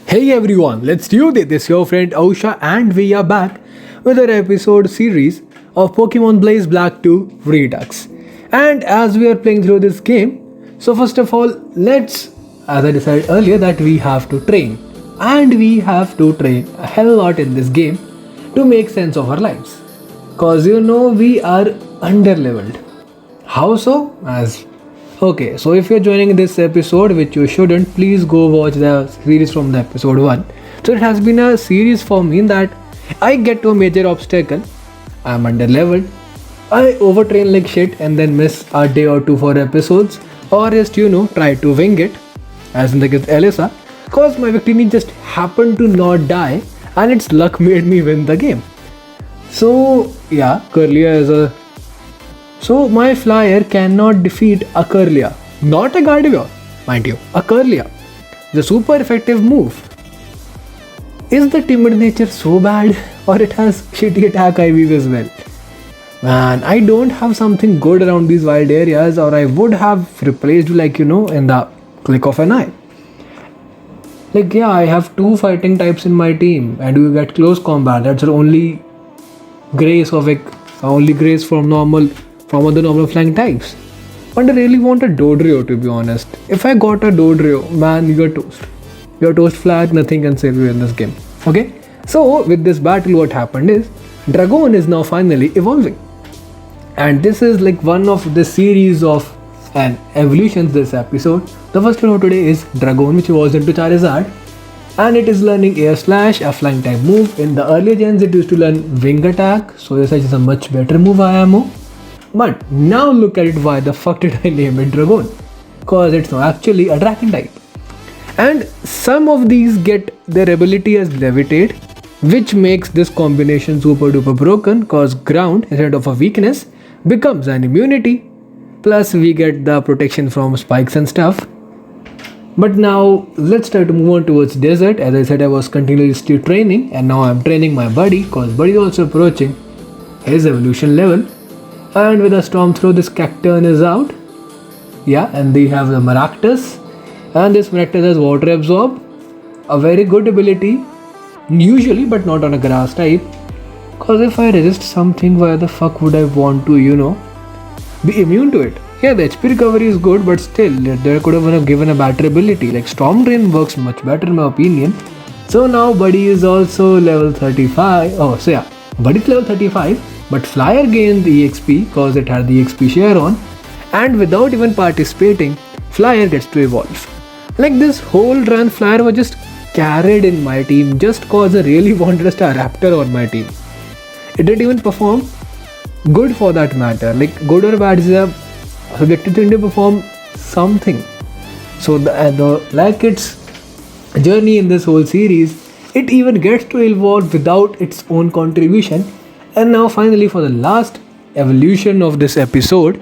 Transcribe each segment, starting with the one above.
Hey everyone, let's do this. This is your friend Ausha, and we are back with our episode series of Pokemon Blaze Black 2 Redux. And as we are playing through this game, so first of all, as I decided earlier, that we have to train. And we have to train a hell lot in this game to make sense of our lives. Cause we are under leveled. How so? Okay, so if you're joining this episode, which you shouldn't, please go watch the series from the episode 1. So it has been a series for me that I get to a major obstacle, I'm under leveled, I overtrain like shit and then miss a day or two for episodes, or just try to wing it, as in the case Elisa, cause my victim just happened to not die and its luck made me win the game. So yeah, Curlia is a so my flyer cannot defeat a Curlia, not a Gardevoir, mind you, a Curlia. The super effective move. Is the timid nature so bad, or it has shitty attack IVs as well? Man, I don't have something good around these wild areas, or I would have replaced in the click of an eye. I have two fighting types in my team, and you get close combat. That's the only grace from other normal flying types. But I really want a Dodrio, to be honest. If I got a Dodrio, man, you're toast. You're toast flat, nothing can save you in this game. Okay? So, with this battle, what happened is Dragon is now finally evolving. And this is like one of the series of evolutions this episode. The first one of today is Dragon, which evolves into Charizard. And it is learning Air Slash, a flying type move. In the earlier gens, it used to learn Wing Attack. So, this is a much better move, IMO. But now look at it, why the fuck did I name it Dragon? Cause it's not actually a dragon type. And some of these get their ability as Levitate, which makes this combination super duper broken, cause ground instead of a weakness becomes an immunity. Plus we get the protection from spikes and stuff. But now let's try to move on towards desert. As I said, I was continuously training, and now I'm training my buddy, cause buddy is also approaching his evolution level. And with a storm throw, this Cacturne is out. Yeah, and they have the Maractus. And this Maractus has water absorb. A very good ability. Usually, but not on a grass type. Cause if I resist something, why the fuck would I want to, be immune to it? Yeah, the HP recovery is good, but still, they could have given a better ability. Like Storm Drain works much better in my opinion. So now Buddy is also level 35. Oh, so yeah, Buddy's level 35. But Flyer gained the EXP cause it had the EXP share on, and without even participating, Flyer gets to evolve. Like this whole run, Flyer was just carried in my team just cause I really wanted a Staraptor on my team. It didn't even perform good for that matter. Like good or bad is a subjective thing to perform something. So its journey in this whole series, it even gets to evolve without its own contribution. And now finally for the last evolution of this episode,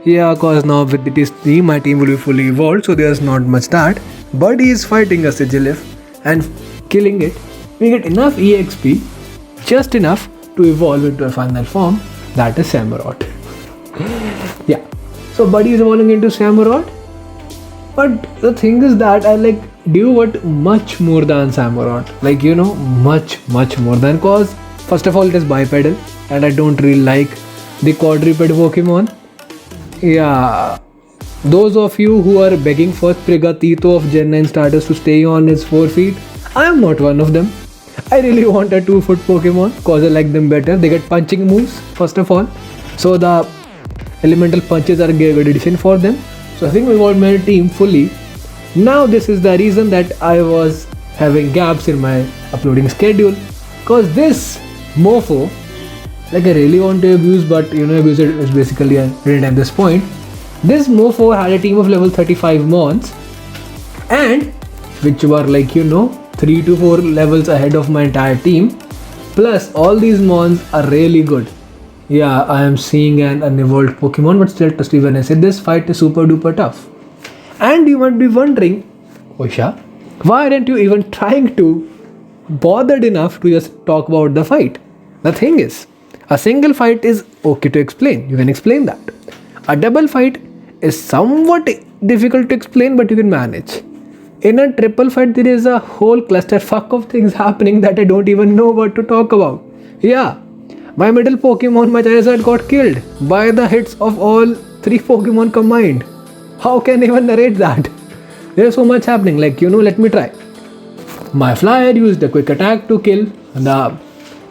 cause now with this team, my team will be fully evolved, so there's not much that. Buddy is fighting a Sigilyph and killing it. We get enough EXP, just enough to evolve into a final form, that is Samurott. Yeah, so Buddy is evolving into Samurott. But the thing is that I do what much more than Samurott. Much more than, cause first of all, it is bipedal, and I don't really like the quadruped Pokemon. Yeah, those of you who are begging for Sprigatito of Gen 9 starters to stay on his 4 feet, I am not one of them. I really want a 2-foot Pokemon, cause I like them better. They get punching moves, first of all. So the elemental punches are a good addition for them. So I think we want my team fully. Now this is the reason that I was having gaps in my uploading schedule, cause this Mofo, I really want to abuse, but abuse it is basically a dead at this point. This Mofo had a team of level 35 Mons, and which were 3 to 4 levels ahead of my entire team. Plus all these Mons are really good. Yeah, I am seeing an unevolved Pokemon, but still trust me when I say this fight is super duper tough. And you might be wondering, Osha, why aren't you even trying to bothered enough to just talk about the fight? The thing is, a single fight is okay to explain. You can explain that. A double fight is somewhat difficult to explain, but you can manage. In a triple fight, there is a whole clusterfuck of things happening that I don't even know what to talk about. Yeah, my middle Pokemon, my Charizard, got killed by the hits of all three Pokemon combined. How can I even narrate that? There's so much happening. Let me try. My flyer used a quick attack to kill the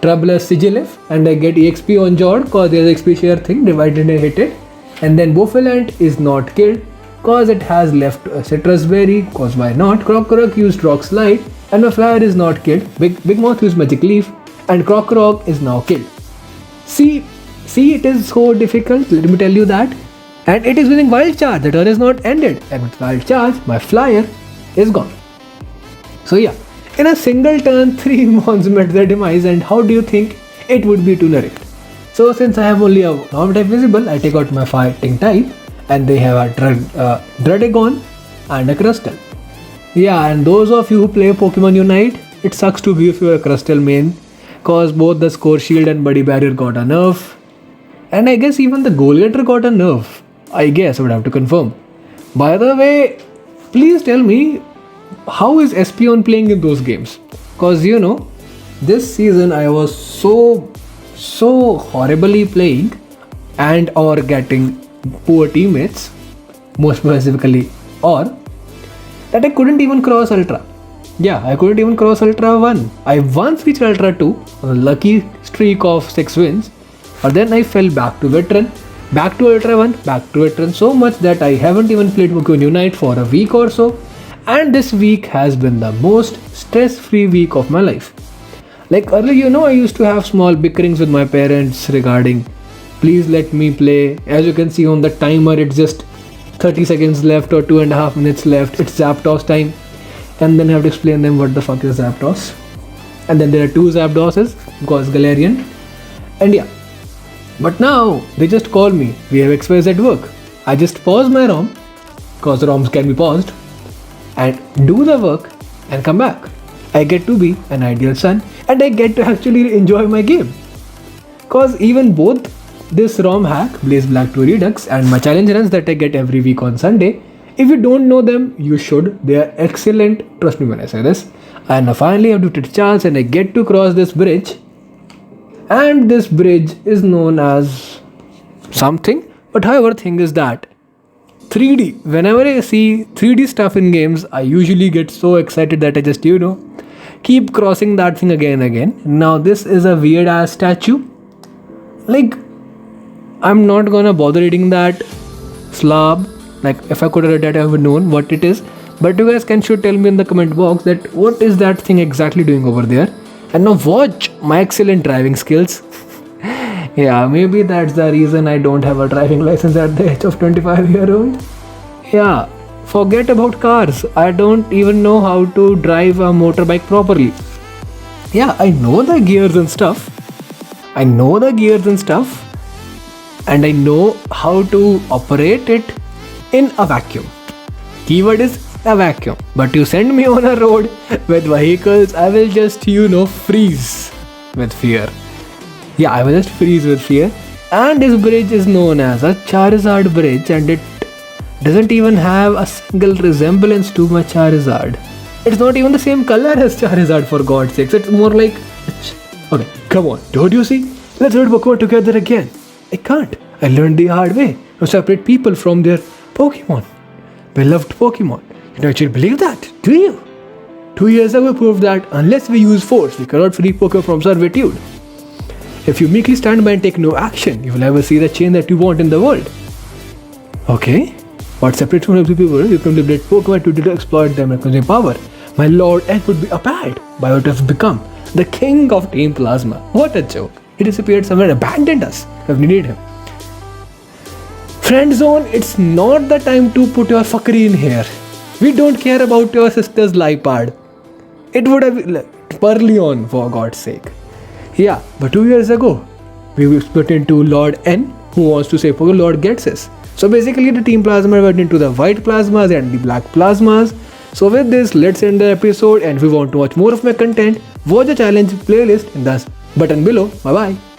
Troublous Sigilif, and I get EXP on Jord cause there's XP share thing divided and hit it. And then Bouffalant is not killed cause it has left a Citrus Berry, cause why not? Krokorok used Rock Slide and my flyer is not killed. Big Mouth used Magic Leaf and Krokorok is now killed. See, it is so difficult, let me tell you that. And it is using Wild Charge, the turn is not ended. And with Wild Charge, my flyer is gone. So yeah, in a single turn, 3 mons met their demise, and how do you think it would be to narrate? So since I have only a normal type visible, I take out my fighting type, and they have a Druddigon and a Crustle. Yeah, and those of you who play Pokemon Unite, it sucks to be if you're a Crustle main, cause both the Score Shield and Buddy Barrier got a nerf, and I guess even the Goal Getter got a nerf. I guess I would have to confirm. By the way, please tell me, how is Espeon playing in those games? Cause this season I was so horribly playing and or getting poor teammates, most specifically, or that I couldn't even cross Ultra. Yeah, I couldn't even cross Ultra 1. I once reached Ultra 2 on a lucky streak of 6 wins, but then I fell back to Veteran, back to Ultra 1, back to Veteran, so much that I haven't even played Pokemon Unite for a week or so. And this week has been the most stress-free week of my life. Like earlier, I used to have small bickerings with my parents regarding, please let me play. As you can see on the timer, it's just 30 seconds left or 2.5 minutes left. It's Zapdos time. And then I have to explain them what the fuck is Zapdos. And then there are 2 Zapdoses, because Galarian. And yeah. But now, they just call me, we have XYZ work. I just pause my ROM, because ROMs can be paused, and do the work and come back. I get to be an ideal son and I get to actually enjoy my game. Cause even both this ROM hack, Blaze Black 2 Redux, and my challenge runs that I get every week on Sunday, if you don't know them, you should. They are excellent, trust me when I say this. And I finally have to take a chance and I get to cross this bridge. And this bridge is known as something. But however, thing is that 3D, whenever I see 3D stuff in games, I usually get so excited that I just, keep crossing that thing again and again. Now this is a weird ass statue. Like, I'm not gonna bother reading that slab. Like, if I could have read that, I would have known what it is. But you guys should tell me in the comment box that what is that thing exactly doing over there. And now watch my excellent driving skills. Yeah, maybe that's the reason I don't have a driving license at the age of 25-year-old. Yeah, forget about cars. I don't even know how to drive a motorbike properly. Yeah, I know the gears and stuff. And I know how to operate it in a vacuum. Keyword is a vacuum. But you send me on a road with vehicles, I will just, freeze with fear. Yeah, I will just freeze with fear. And this bridge is known as a Charizard bridge, and it doesn't even have a single resemblance to my Charizard. It's not even the same color as Charizard, for God's sakes. It's more like... Okay, come on, don't you see? Let's learn Pokemon together again. I can't. I learned the hard way to separate people from their Pokemon. Beloved Pokemon. You don't actually believe that, do you? 2 years ago proved that unless we use force, we cannot free Pokemon from servitude. If you meekly stand by and take no action, you will never see the change that you want in the world. Okay? What separates from other people, you can liberate Pokemon to exploit them and consume power. My lord N would be abide by what has become the king of Team Plasma. What a joke. He disappeared somewhere and abandoned us. We needed him. Friend zone, it's not the time to put your fuckery in here. We don't care about your sister's lipad. It would have been Perleon, for God's sake. Yeah, but 2 years ago, we split into Lord N, who wants to say Pokemon Lord Getsis. So basically the Team Plasma went into the white plasmas and the black plasmas. So with this, let's end the episode, and if you want to watch more of my content, watch the challenge playlist in the button below. Bye bye.